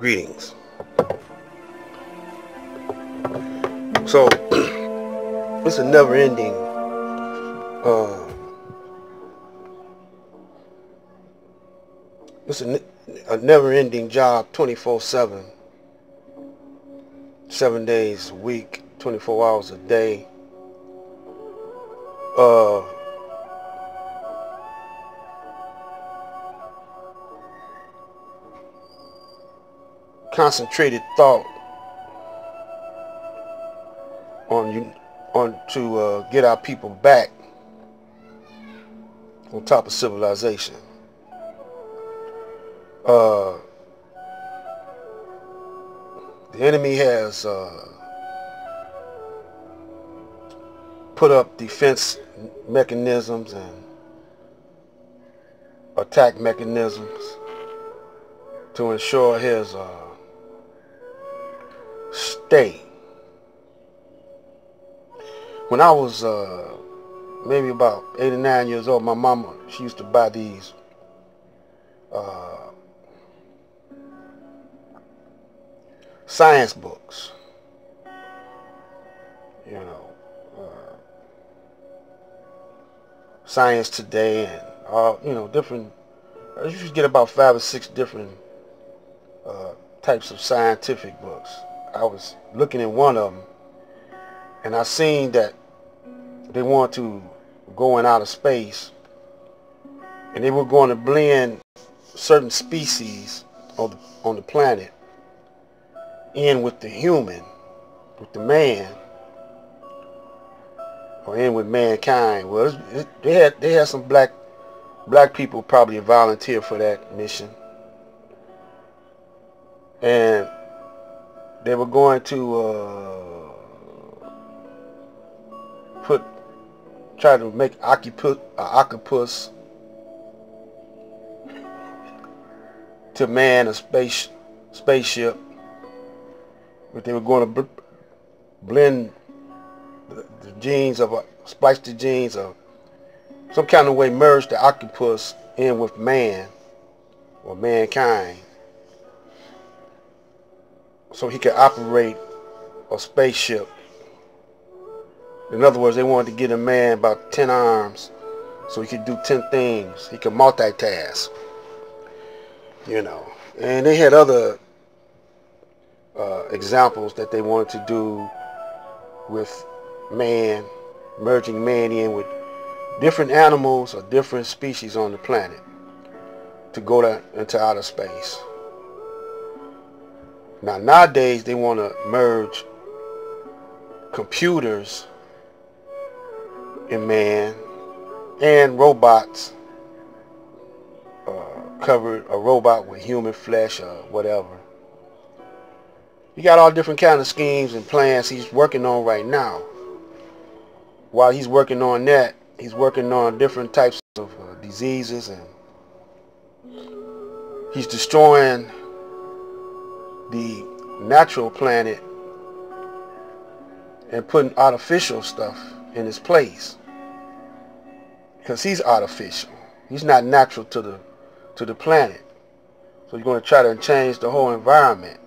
Greetings. So, it's a never-ending, a never-ending job, 24/7, 7 days a week, 24 hours a day. Concentrated thought on to get our people back on top of civilization. The enemy has put up defense mechanisms and attack mechanisms to ensure his stay. When I was maybe about 8 or 9 years old, my mama, she used to buy these science books, you know, Science Today and all, different. I used to get about 5 or 6 different types of scientific books. I was looking at one of them, and I seen that they want to go in outer space, and they were going to blend certain species on the planet in with the human, with the man, or in with mankind. Well, they had some black people probably volunteer for that mission, and they were going to try to make octopus to man a spaceship, but they were going to blend the genes of splice the genes of some kind of way, merge the octopus in with man or mankind, so he could operate a spaceship. In other words, they wanted to get a man about 10 arms so he could do 10 things. He could multitask, And they had other examples that they wanted to do with man, merging man in with different animals or different species on the planet to go into outer space. Now, nowadays, they want to merge computers in man and robots, covered a robot with human flesh or whatever. He got all different kind of schemes and plans he's working on right now. While he's working on that, he's working on different types of diseases, and he's destroying the natural planet and putting artificial stuff in his place, because he's artificial. He's not natural to the planet. So he's going to try to change the whole environment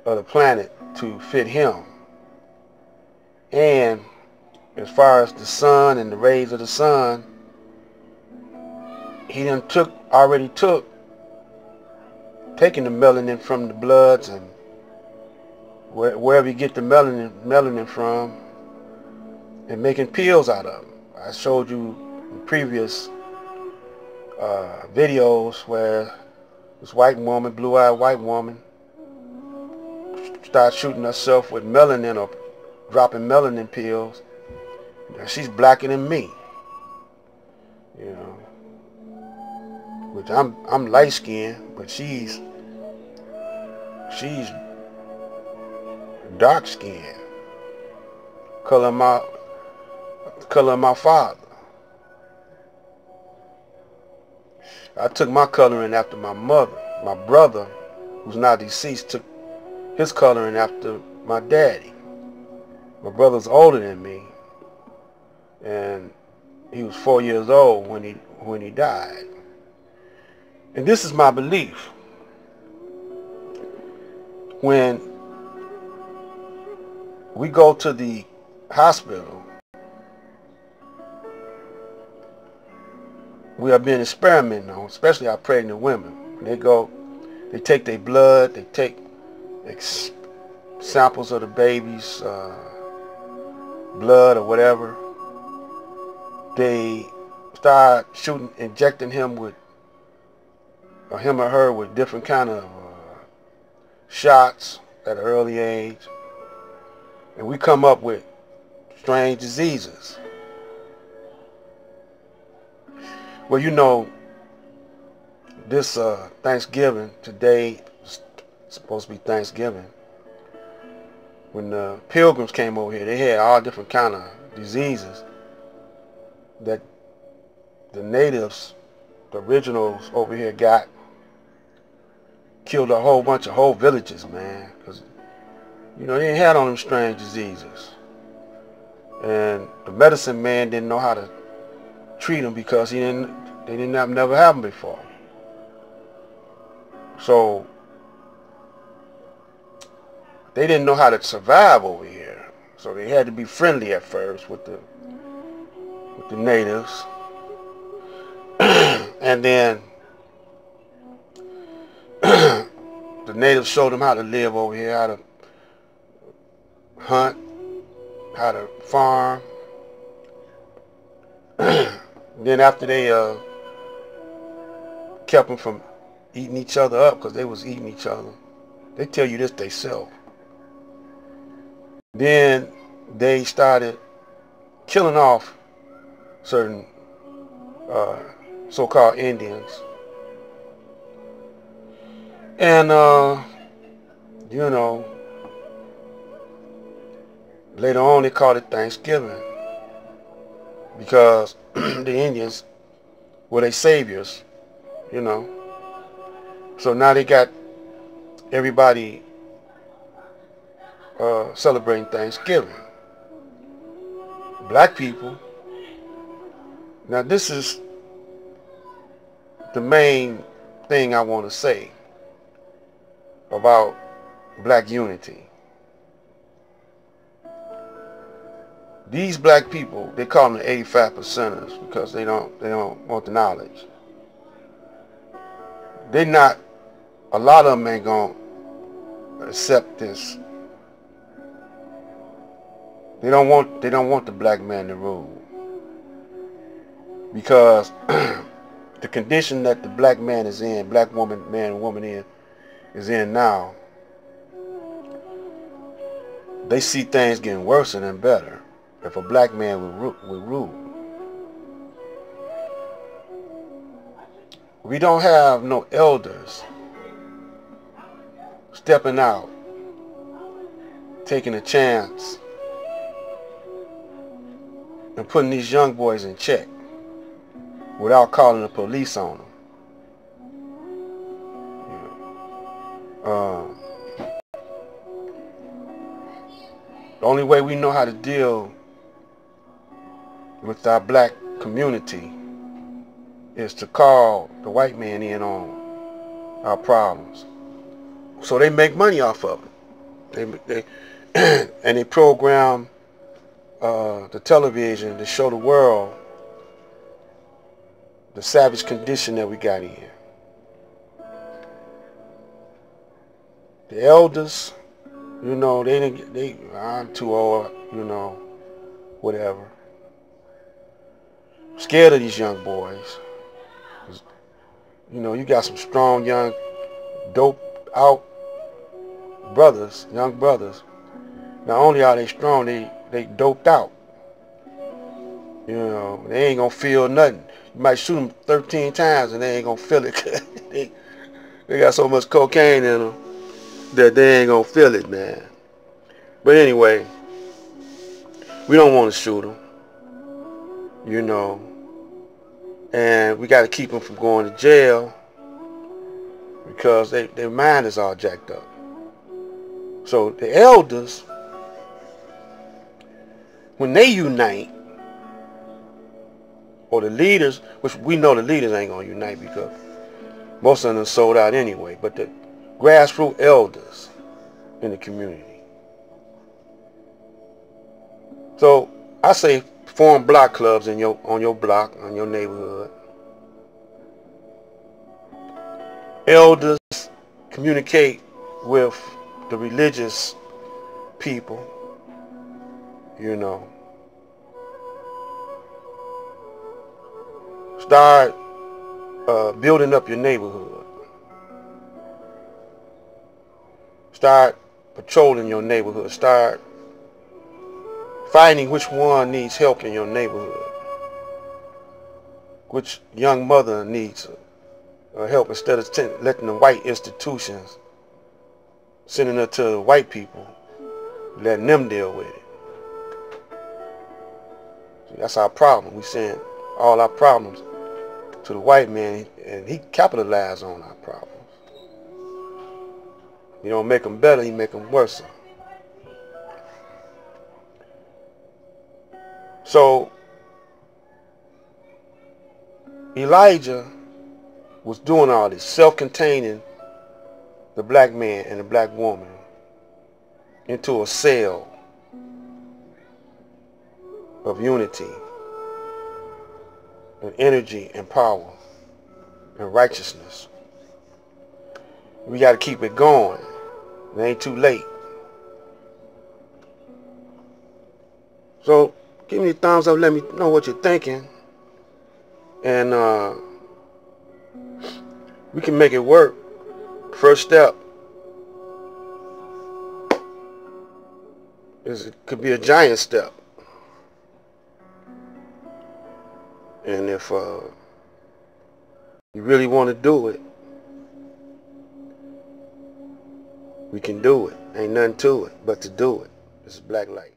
of the planet to fit him. And as far as the sun and the rays of the sun, he already taking the melanin from the bloods and wherever you get the melanin from, and making pills out of them. I showed you in previous videos where this white woman, blue-eyed white woman, started shooting herself with melanin or dropping melanin pills. She's blacker than me, which I'm light skinned, but she's dark skinned, color of my father. I took my coloring after my mother. My brother, who's now deceased, took his coloring after my daddy. My brother's older than me, and he was 4 years old when he died. And this is my belief. when we go to the hospital, we are being experimented on, especially our pregnant women. They take their blood, they take samples of the baby's blood or whatever. They start injecting him or her with different kind of shots at an early age. And we come up with strange diseases. Well, you know, this Thanksgiving, today is supposed to be Thanksgiving. When the Pilgrims came over here, they had all different kind of diseases that the natives, the originals over here got. Killed a whole bunch of whole villages, man. Because, you know, they ain't had on them strange diseases. And the medicine man didn't know how to treat them because they never have them before. So they didn't know how to survive over here. So they had to be friendly at first with the natives. And then the natives showed them how to live over here, how to hunt, how to farm. Then after they kept them from eating each other up, because they was eating each other, they tell you this themselves. Then they started killing off certain so-called Indians. And, you know, later on they called it Thanksgiving because the Indians were their saviors, you know. So now they got everybody celebrating Thanksgiving. Black people, now this is the main thing I want to say about black unity. These black people, they call them the 85%ers because they don't want the knowledge. A lot of them ain't gonna accept this. They don't want the black man to rule. Because the condition that the black man is in, black woman, man and woman is in now, they see things getting worse than better if a black man would rule. We don't have no elders stepping out, taking a chance, and putting these young boys in check without calling the police on them. The only way we know how to deal with our black community is to call the white man in on our problems. So they make money off of it. And they program the television to show the world the savage condition that we got in. The elders, you know, I'm too old, you know, whatever. Scared of these young boys. You know, you got some strong, young, doped out brothers, young brothers. Not only are they strong, they doped out. You know, they ain't gonna feel nothing. You might shoot them 13 times and they ain't gonna feel it. they got so much cocaine in them that they ain't gonna feel it, man. But anyway, we don't want to shoot them, you know, and we got to keep them from going to jail because their mind is all jacked up. So the elders, when they unite, or the leaders, which we know the leaders ain't gonna unite because most of them sold out anyway, but the grassroots elders, in the community. So I say form block clubs on your block, on your neighborhood. Elders communicate with the religious people, you know. Start building up your neighborhood. Start patrolling your neighborhood. Start finding which one needs help in your neighborhood. Which young mother needs help, instead of letting the white institutions, sending her to the white people, letting them deal with it. See, that's our problem. We send all our problems to the white man, and he capitalized on our problems. He don't make them better, he make them worse. So Elijah was doing all this, self-containing the black man and the black woman into a cell of unity and energy and power and righteousness. We got to keep it going. It ain't too late. So give me a thumbs up, let me know what you're thinking, and we can make it work. First step is, it could be a giant step. And if you really want to do it, we can do it. Ain't nothing to it but to do it. It's black light.